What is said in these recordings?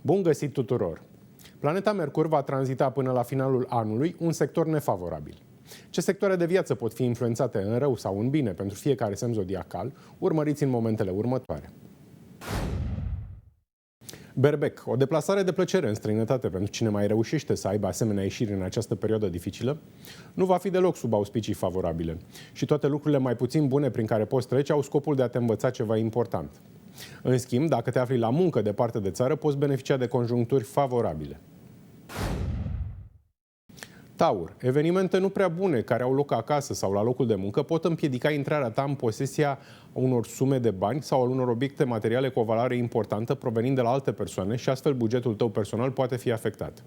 Bun găsit tuturor! Planeta Mercur va tranzita până la finalul anului un sector nefavorabil. Ce sectoare de viață pot fi influențate în rău sau în bine pentru fiecare semn zodiacal, urmăriți în momentele următoare. Berbec, o deplasare de plăcere în străinătate pentru cine mai reușește să aibă asemenea ieșiri în această perioadă dificilă, nu va fi deloc sub auspicii favorabile. Și toate lucrurile mai puțin bune prin care poți trece au scopul de a te învăța ceva important. În schimb, dacă te afli la muncă departe de țară, poți beneficia de conjuncturi favorabile. Taur, evenimente nu prea bune care au loc acasă sau la locul de muncă pot împiedica intrarea ta în posesia unor sume de bani sau al unor obiecte materiale cu o valoare importantă provenind de la alte persoane și astfel bugetul tău personal poate fi afectat.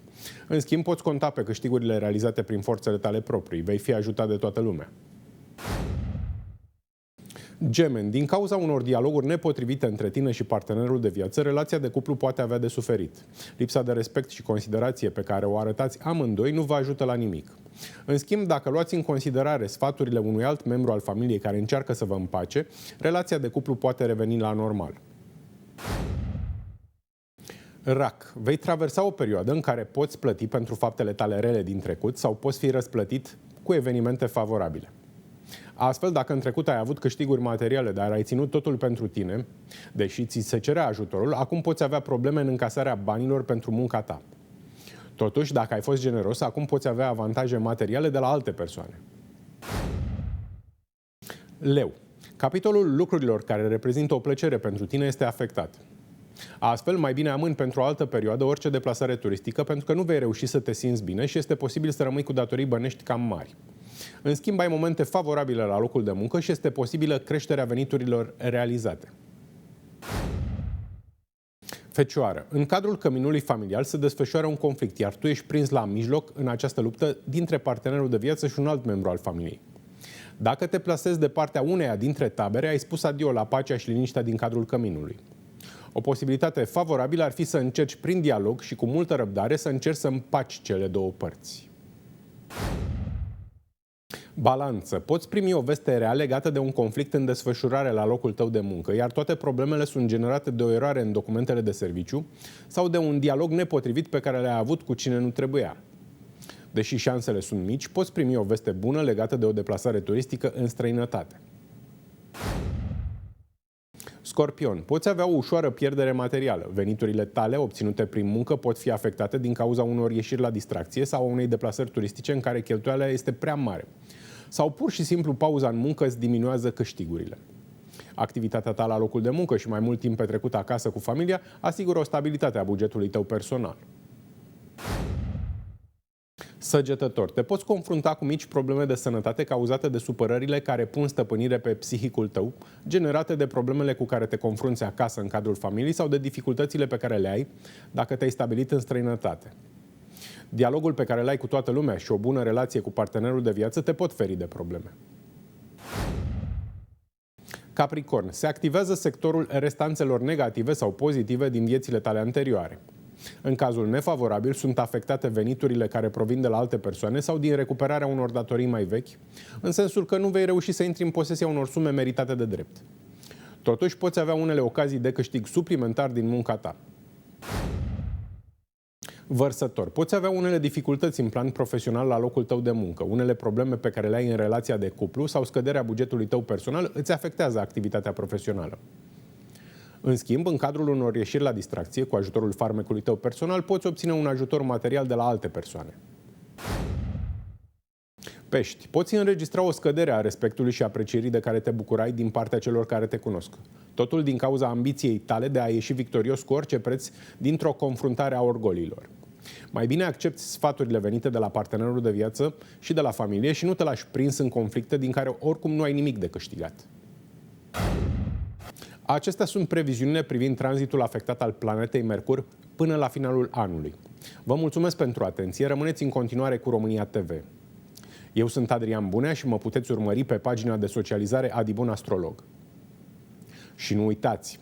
În schimb, poți conta pe câștigurile realizate prin forțele tale proprii. Vei fi ajutat de toată lumea. Gemeni, din cauza unor dialoguri nepotrivite între tine și partenerul de viață, relația de cuplu poate avea de suferit. Lipsa de respect și considerație pe care o arătați amândoi nu vă ajută la nimic. În schimb, dacă luați în considerare sfaturile unui alt membru al familiei care încearcă să vă împace, relația de cuplu poate reveni la normal. Rac, vei traversa o perioadă în care poți plăti pentru faptele tale rele din trecut sau poți fi răsplătit cu evenimente favorabile. Astfel, dacă în trecut ai avut câștiguri materiale, dar ai ținut totul pentru tine, deși ți se cerea ajutorul, acum poți avea probleme în încasarea banilor pentru munca ta. Totuși, dacă ai fost generos, acum poți avea avantaje materiale de la alte persoane. Leu, capitolul lucrurilor care reprezintă o plăcere pentru tine este afectat. Astfel, mai bine amâni pentru o altă perioadă orice deplasare turistică, pentru că nu vei reuși să te simți bine și este posibil să rămâi cu datorii bănești cam mari. În schimb, ai momente favorabile la locul de muncă și este posibilă creșterea veniturilor realizate. Fecioară, în cadrul căminului familial se desfășoară un conflict, iar tu ești prins la mijloc în această luptă dintre partenerul de viață și un alt membru al familiei. Dacă te plasezi de partea uneia dintre tabere, ai spus adio la pacea și liniștea din cadrul căminului. O posibilitate favorabilă ar fi să încerci prin dialog și cu multă răbdare să încerci să împaci cele două părți. Balanță. Poți primi o veste rea legată de un conflict în desfășurare la locul tău de muncă, iar toate problemele sunt generate de o eroare în documentele de serviciu sau de un dialog nepotrivit pe care le-ai avut cu cine nu trebuia. Deși șansele sunt mici, poți primi o veste bună legată de o deplasare turistică în străinătate. Scorpion, poți avea o ușoară pierdere materială. Veniturile tale obținute prin muncă pot fi afectate din cauza unor ieșiri la distracție sau a unei deplasări turistice în care cheltuiala este prea mare. Sau pur și simplu pauza în muncă îți diminuează câștigurile. Activitatea ta la locul de muncă și mai mult timp petrecut acasă cu familia asigură o stabilitate a bugetului tău personal. Săgetător, te poți confrunta cu mici probleme de sănătate cauzate de supărările care pun stăpânire pe psihicul tău, generate de problemele cu care te confrunți acasă în cadrul familiei sau de dificultățile pe care le ai dacă te-ai stabilit în străinătate. Dialogul pe care l-ai cu toată lumea și o bună relație cu partenerul de viață te pot feri de probleme. Capricorn, se activează sectorul restanțelor negative sau pozitive din viețile tale anterioare. În cazul nefavorabil, sunt afectate veniturile care provin de la alte persoane sau din recuperarea unor datorii mai vechi, în sensul că nu vei reuși să intri în posesia unor sume meritate de drept. Totuși, poți avea unele ocazii de câștig suplimentar din munca ta. Vărsător, poți avea unele dificultăți în plan profesional la locul tău de muncă, unele probleme pe care le ai în relația de cuplu sau scăderea bugetului tău personal îți afectează activitatea profesională. În schimb, în cadrul unor ieșiri la distracție, cu ajutorul farmecului tău personal, poți obține un ajutor material de la alte persoane. Pești, poți înregistra o scădere a respectului și aprecierii de care te bucurai din partea celor care te cunosc. Totul din cauza ambiției tale de a ieși victorios cu orice preț dintr-o confruntare a orgoliilor. Mai bine accepti sfaturile venite de la partenerul de viață și de la familie și nu te lași prins în conflicte din care oricum nu ai nimic de câștigat. Acestea sunt previziunile privind tranzitul afectat al planetei Mercur până la finalul anului. Vă mulțumesc pentru atenție, rămâneți în continuare cu România TV. Eu sunt Adrian Bunea și mă puteți urmări pe pagina de socializare Adibun Astrolog. Și nu uitați,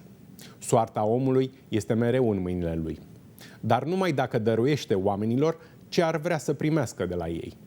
soarta omului este mereu în mâinile lui, dar numai dacă dăruiește oamenilor ce ar vrea să primească de la ei.